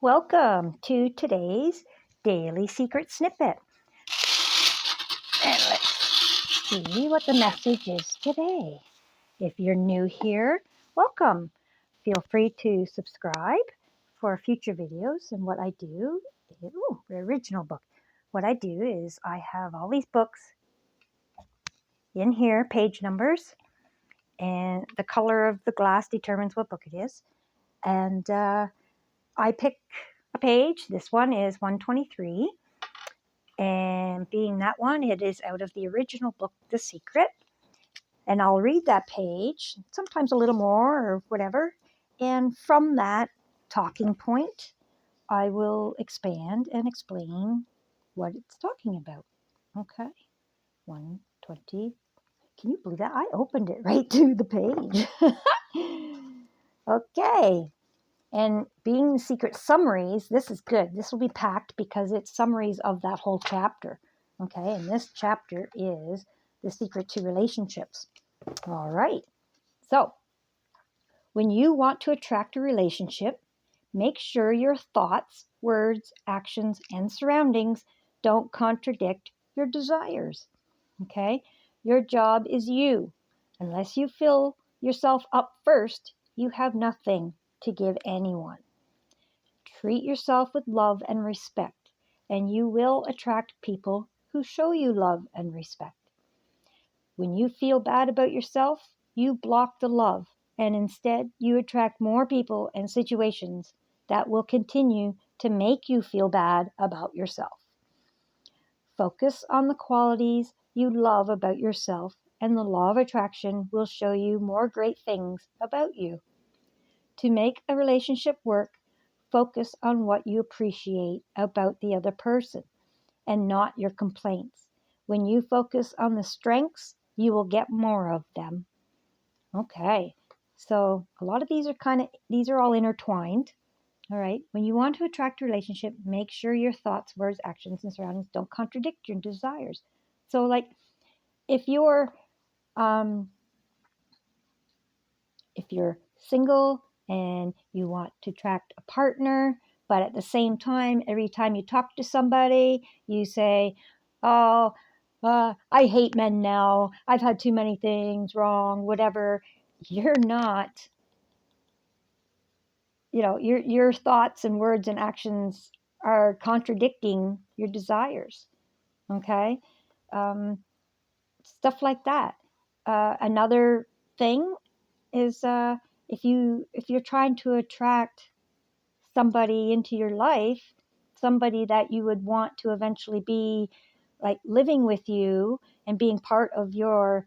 Welcome to today's Daily Secret Snippet. And let's see what the message is today. If you're new here, welcome. Feel free to subscribe for future videos. And what I do is, the original book. What I do is I have all these books in here, page numbers, and the color of the glass determines what book it is. And I pick a page. This one is 123. And being that one, it is out of the original book, The Secret. And I'll read that page, sometimes a little more or whatever. And from that talking point, I will expand and explain what it's talking about. Okay, 120. Can you believe that? I opened it right to the page. Okay. And being secret summaries, this is good. This will be packed because it's summaries of that whole chapter. Okay, and this chapter is the secret to relationships. All right. So, when you want to attract a relationship, make sure your thoughts, words, actions, and surroundings don't contradict your desires. Okay? Your job is you. Unless you fill yourself up first, you have nothing to give anyone. Treat yourself with love and respect, and you will attract people who show you love and respect. When you feel bad about yourself, you block the love, and instead you attract more people and situations that will continue to make you feel bad about yourself. Focus on the qualities you love about yourself, and the law of attraction will show you more great things about you. To make a relationship work, focus on what you appreciate about the other person and not your complaints. When you focus on the strengths, you will get more of them. Okay, so a lot of these are all intertwined. All right, when you want to attract a relationship, make sure your thoughts, words, actions, and surroundings don't contradict your desires. So, like, if you're single and you want to attract a partner, but at the same time, every time you talk to somebody, you say, oh, I hate men now. I've had too many things wrong, whatever. You're not, your thoughts and words and actions are contradicting your desires. Okay? Stuff like that. Another thing is if you're trying to attract somebody into your life, somebody that you would want to eventually be like living with you and being part of your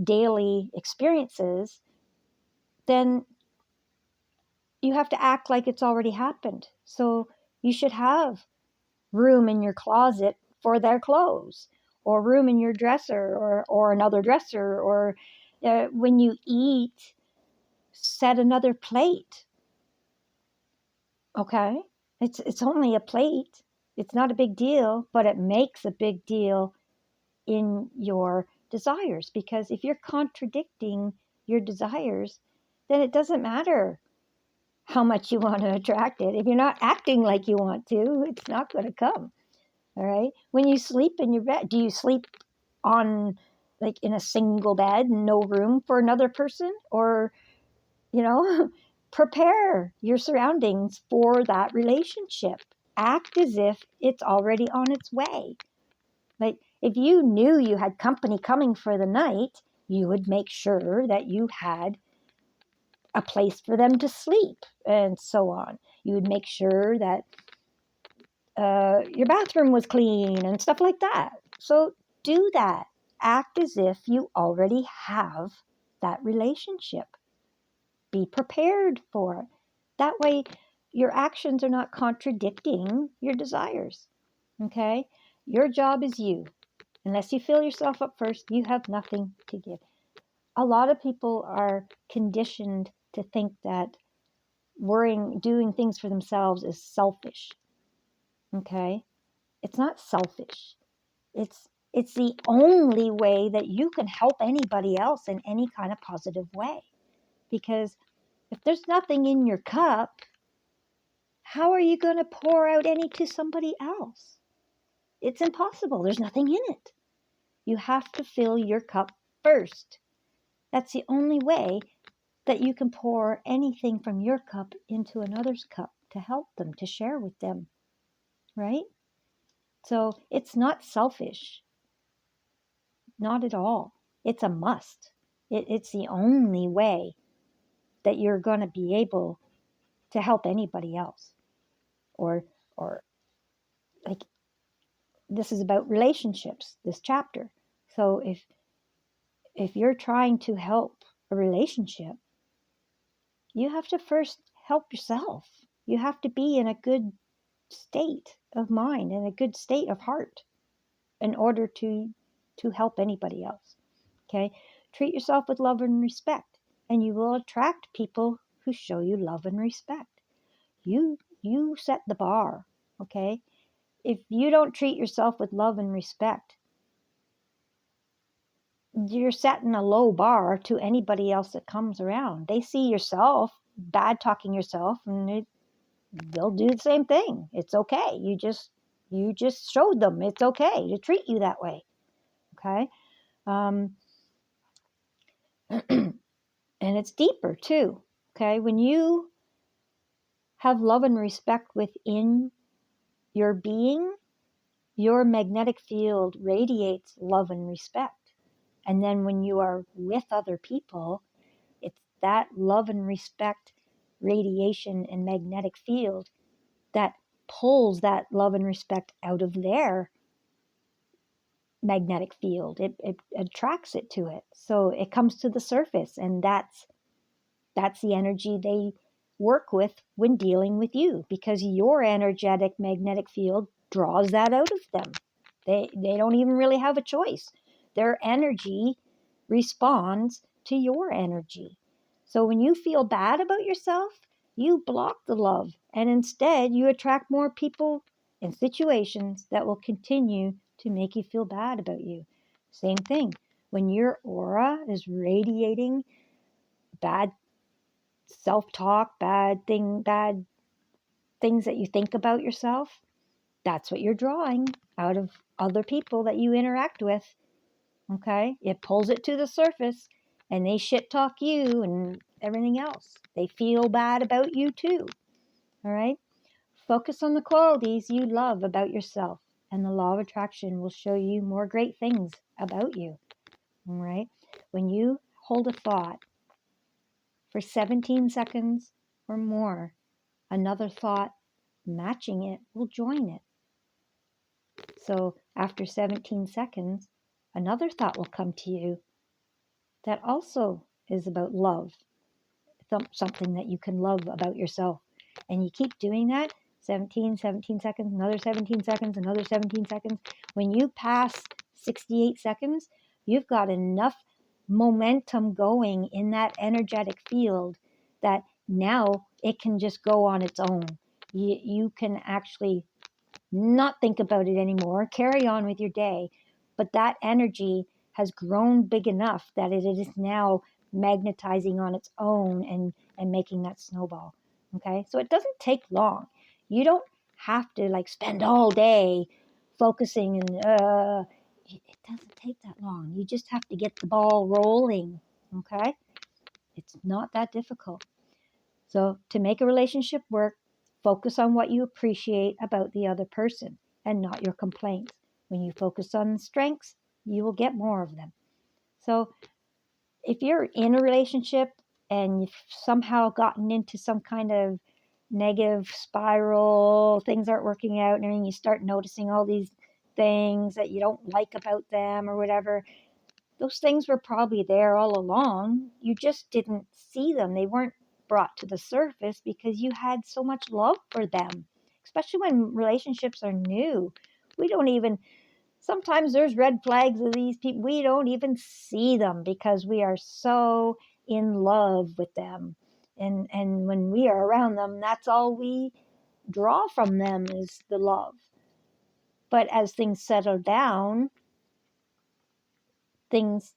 daily experiences, then you have to act like it's already happened. So you should have room in your closet for their clothes, or room in your dresser, or another dresser, or when you eat, set another plate. Okay? It's only a plate. It's not a big deal, but it makes a big deal in your desires, because if you're contradicting your desires, then it doesn't matter how much you want to attract it. If you're not acting like you want to, it's not going to come. All right? When you sleep in your bed, do you sleep on like in a single bed, no room for another person? Or, prepare your surroundings for that relationship. Act as if it's already on its way. Like, if you knew you had company coming for the night, you would make sure that you had a place for them to sleep and so on. You would make sure that your bathroom was clean and stuff like that. So do that. Act as if you already have that relationship. Be prepared for it. That way, your actions are not contradicting your desires. Okay? Your job is you. Unless you fill yourself up first, you have nothing to give. A lot of people are conditioned to think that doing things for themselves is selfish. Okay? It's not selfish. It's the only way that you can help anybody else in any kind of positive way. Because if there's nothing in your cup, how are you going to pour out any to somebody else? It's impossible. There's nothing in it. You have to fill your cup first. That's the only way that you can pour anything from your cup into another's cup to help them, to share with them, right? So it's not selfish, not at all. It's a must. It's the only way that you're going to be able to help anybody else. Or like, this is about relationships, this chapter. So if you're trying to help a relationship, you have to first help yourself. You have to be in a good state of mind and a good state of heart in order to help anybody else. Okay? Treat yourself with love and respect, and you will attract people who show you love and respect. You set the bar, okay? If you don't treat yourself with love and respect, you're setting a low bar to anybody else that comes around. They see yourself bad talking yourself, and they'll do the same thing. It's okay. You just showed them it's okay to treat you that way. Okay, and it's deeper too. Okay, when you have love and respect within your being, your magnetic field radiates love and respect. And then when you are with other people, it's that love and respect radiation and magnetic field that pulls that love and respect out of their magnetic field. It attracts it to it. So it comes to the surface, and that's the energy they work with when dealing with you, because your energetic magnetic field draws that out of them. They don't even really have a choice. Their energy responds to your energy. So when you feel bad about yourself, you block the love, and instead you attract more people and situations that will continue to make you feel bad about you. Same thing. When your aura is radiating bad self-talk, bad things that you think about yourself, that's what you're drawing out of other people that you interact with. Okay? It pulls it to the surface, and they shit talk you and everything else. They feel bad about you too. All right? Focus on the qualities you love about yourself, and the law of attraction will show you more great things about you. All right? When you hold a thought for 17 seconds or more, another thought matching it will join it. So after 17 seconds, another thought will come to you that also is about love, something that you can love about yourself. And you keep doing that, 17 seconds, another 17 seconds, another 17 seconds. When you pass 68 seconds, you've got enough momentum going in that energetic field that now it can just go on its own. You can actually not think about it anymore, carry on with your day. But that energy has grown big enough that it is now magnetizing on its own and making that snowball. Okay, so it doesn't take long. You don't have to like spend all day focusing, and it doesn't take that long. You just have to get the ball rolling. Okay, it's not that difficult. So to make a relationship work, focus on what you appreciate about the other person and not your complaints. When you focus on strengths, you will get more of them. So if you're in a relationship and you've somehow gotten into some kind of negative spiral, things aren't working out, and then you start noticing all these things that you don't like about them or whatever, those things were probably there all along. You just didn't see them. They weren't brought to the surface because you had so much love for them, especially when relationships are new. We don't even, sometimes there's red flags of these people. We don't even see them because we are so in love with them. And when we are around them, that's all we draw from them is the love. But as things settle down, things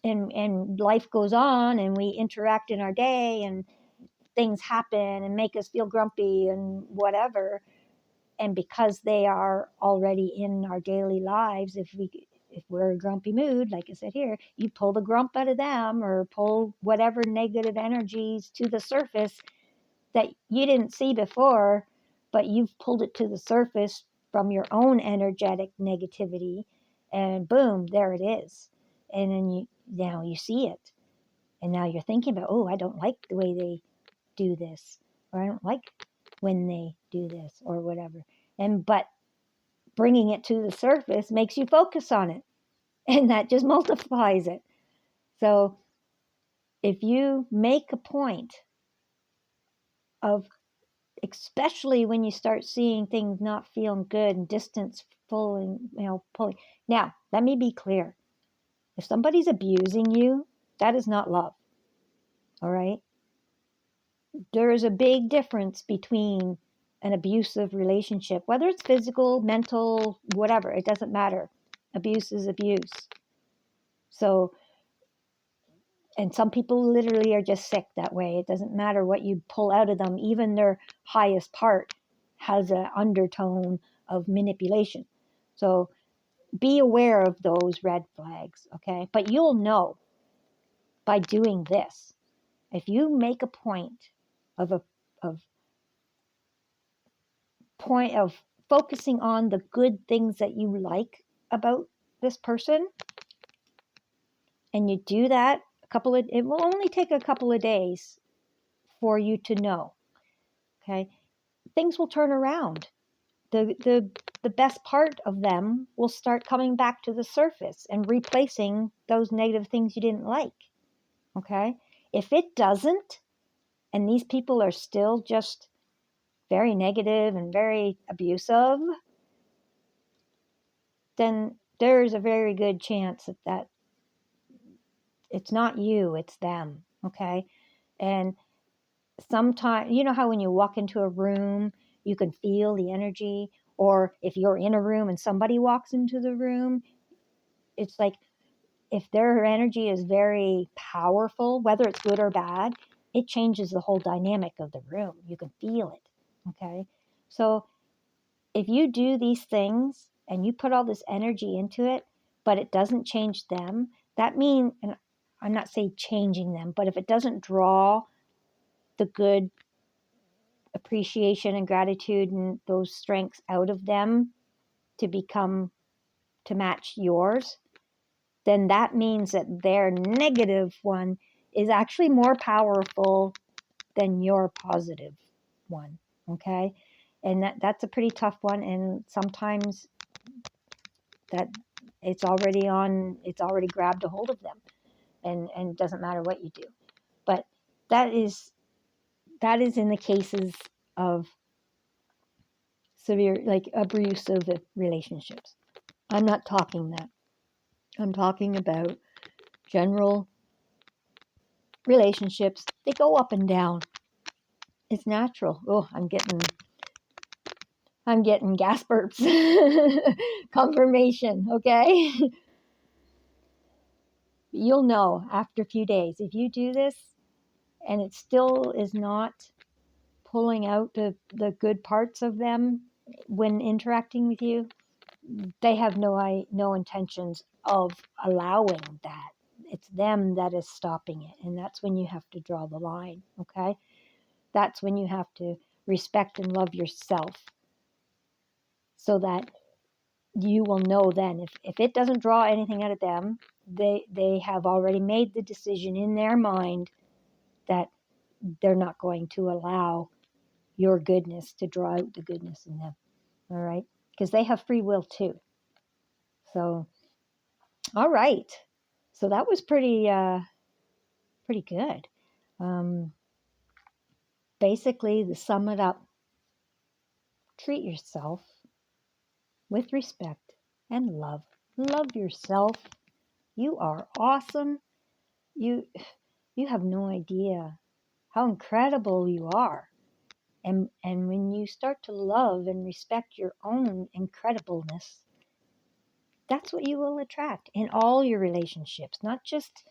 and life goes on, and we interact in our day, and things happen and make us feel grumpy and whatever. And because they are already in our daily lives, if we're a grumpy mood, like I said here, you pull the grump out of them or pull whatever negative energies to the surface that you didn't see before, but you've pulled it to the surface from your own energetic negativity, and boom, there it is. And then now you see it. And now you're thinking about, oh, I don't like the way they do this, or I don't like when they do this, or whatever. But bringing it to the surface makes you focus on it, and that just multiplies it. So if you make a point of, especially when you start seeing things not feeling good and distance pulling. Now, let me be clear. If somebody's abusing you, that is not love. All right? There is a big difference between an abusive relationship, whether it's physical, mental, whatever, it doesn't matter. Abuse is abuse. So, and some people literally are just sick that way. It doesn't matter what you pull out of them. Even their highest part has an undertone of manipulation. So be aware of those red flags, okay? But you'll know by doing this. If you make a point of focusing on the good things that you like about this person, and you do that it will only take a couple of days for you to know, okay? Things will turn around. The best part of them will start coming back to the surface and replacing those negative things you didn't like, okay? If it doesn't, and these people are still just very negative and very abusive, then there's a very good chance that it's not you, it's them, okay? And sometimes, you know how when you walk into a room, you can feel the energy, or if you're in a room and somebody walks into the room, it's like if their energy is very powerful, whether it's good or bad, it changes the whole dynamic of the room. You can feel it, okay? So if you do these things and you put all this energy into it, but it doesn't change them, that means, and I'm not saying changing them, but if it doesn't draw the good appreciation and gratitude and those strengths out of them to match yours, then that means that their negative one is actually more powerful than your positive one, okay? And that's a pretty tough one, and sometimes that it's already grabbed a hold of them, and it doesn't matter what you do. But that is in the cases of severe, like abusive relationships. I'm not talking that. I'm talking about general relationships. They go up and down. It's natural. Oh, I'm getting gas burps. Confirmation, okay? You'll know after a few days. If you do this and it still is not pulling out the good parts of them when interacting with you, they have no intentions of allowing that. It's them that is stopping it, and that's when you have to draw the line, okay? That's when you have to respect and love yourself, so that you will know then if it doesn't draw anything out of them, they have already made the decision in their mind that they're not going to allow your goodness to draw out the goodness in them. All right? Because they have free will too. So, all right. So that was pretty good. Basically, to sum it up, treat yourself with respect and love. Love yourself. You are awesome. You have no idea how incredible you are. And when you start to love and respect your own incredibleness, that's what you will attract in all your relationships, not just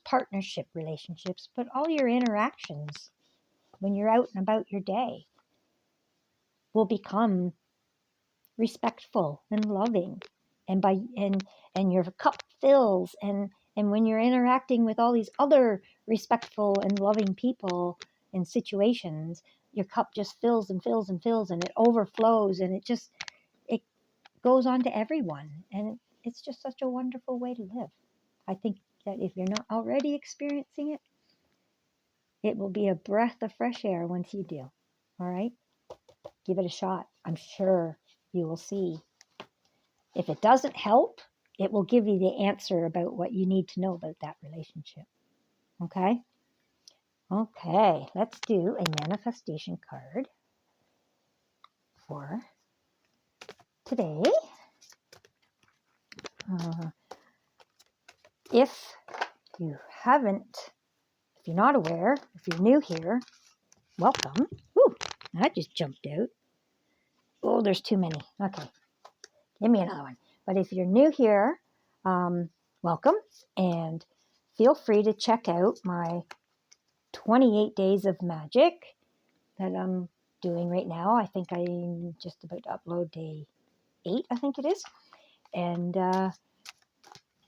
partnership relationships, but all your interactions. when you're out and about your day will become respectful and loving, and and your cup fills, and when you're interacting with all these other respectful and loving people and situations, your cup just fills and fills and fills, and it overflows, and it goes on to everyone, and it's just such a wonderful way to live. I think that if you're not already experiencing it, it will be a breath of fresh air once you do. All right, give it a shot. I'm sure you will see. If it doesn't help, it will give you the answer about what you need to know about that relationship. Okay? Okay, let's do a manifestation card for today. Uh, if you haven't, if you're not aware, if you're new here, welcome. Ooh, that just jumped out. Oh, there's too many. Okay, give me another one. But if you're new here, welcome, and feel free to check out my 28 Days of Magic that I'm doing right now. I think I'm just about to upload day 8, I think it is. And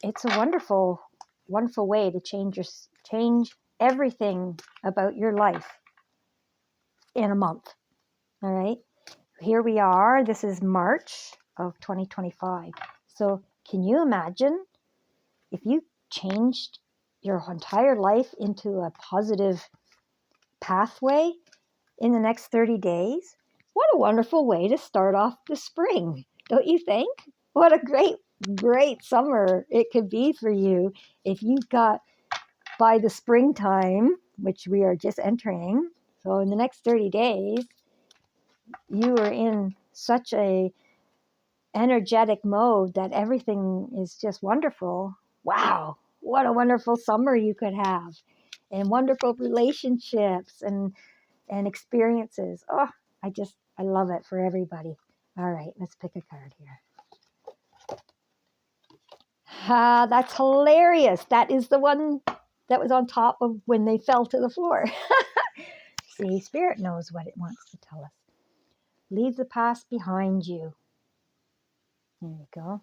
it's a wonderful, wonderful way to change everything about your life in a month. All right. Here we are. This is March of 2025. So can you imagine if you changed your entire life into a positive pathway in the next 30 days? What a wonderful way to start off the spring, don't you think? What a great summer it could be for you if you got by the springtime, which we are just entering. So in the next 30 days, you are in such a energetic mode that everything is just wonderful. Wow, what a wonderful summer you could have, and wonderful relationships and experiences. Oh, I love it for everybody. All right, let's pick a card here. That's hilarious. That is the one that was on top of when they fell to the floor. See, Spirit knows what it wants to tell us. Leave the past behind you. There you go.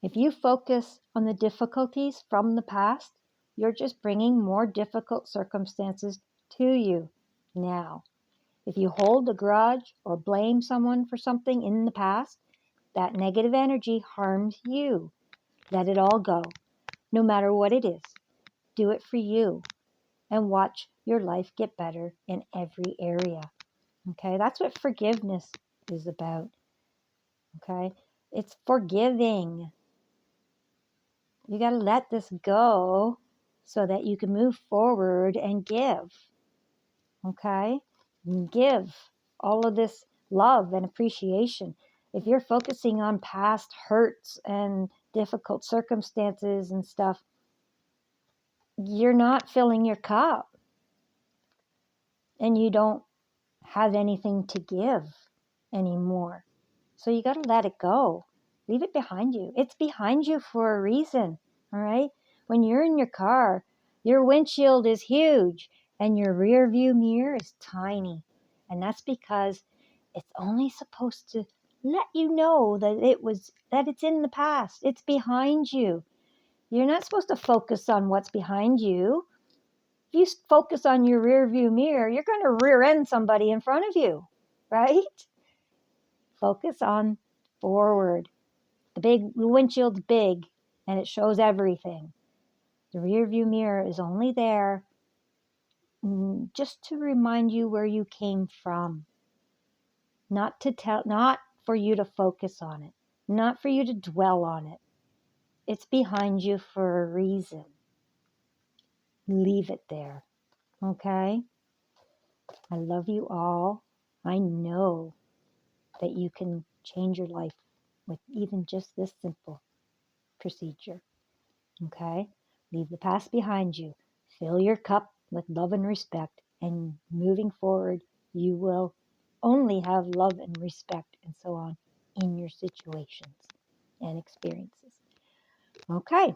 If you focus on the difficulties from the past, you're just bringing more difficult circumstances to you now. If you hold a grudge or blame someone for something in the past, that negative energy harms you. Let it all go, no matter what it is. Do it for you and watch your life get better in every area. Okay, that's what forgiveness is about. Okay, it's forgiving. You got to let this go so that you can move forward and give. Okay, and give all of this love and appreciation. If you're focusing on past hurts and difficult circumstances and stuff, you're not filling your cup, and you don't have anything to give anymore. So you got to let it go. Leave it behind you. It's behind you for a reason. All right. When you're in your car, your windshield is huge and your rear view mirror is tiny. And that's because it's only supposed to let you know that it's in the past. It's behind you. You're not supposed to focus on what's behind you. If you focus on your rear view mirror, you're going to rear end somebody in front of you, right? Focus on forward. The windshield's big and it shows everything. The rear view mirror is only there just to remind you where you came from. Not for you to focus on it, not for you to dwell on it. It's behind you for a reason. Leave it there. Okay? I love you all. I know that you can change your life with even just this simple procedure. Okay? Leave the past behind you. Fill your cup with love and respect. And moving forward, you will only have love and respect and so on in your situations and experiences. Okay,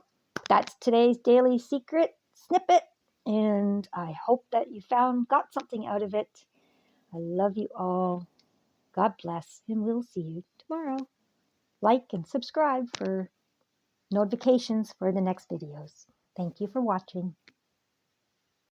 that's today's daily secret snippet. And I hope that you got something out of it. I love you all. God bless, and we'll see you tomorrow. Like and subscribe for notifications for the next videos. Thank you for watching.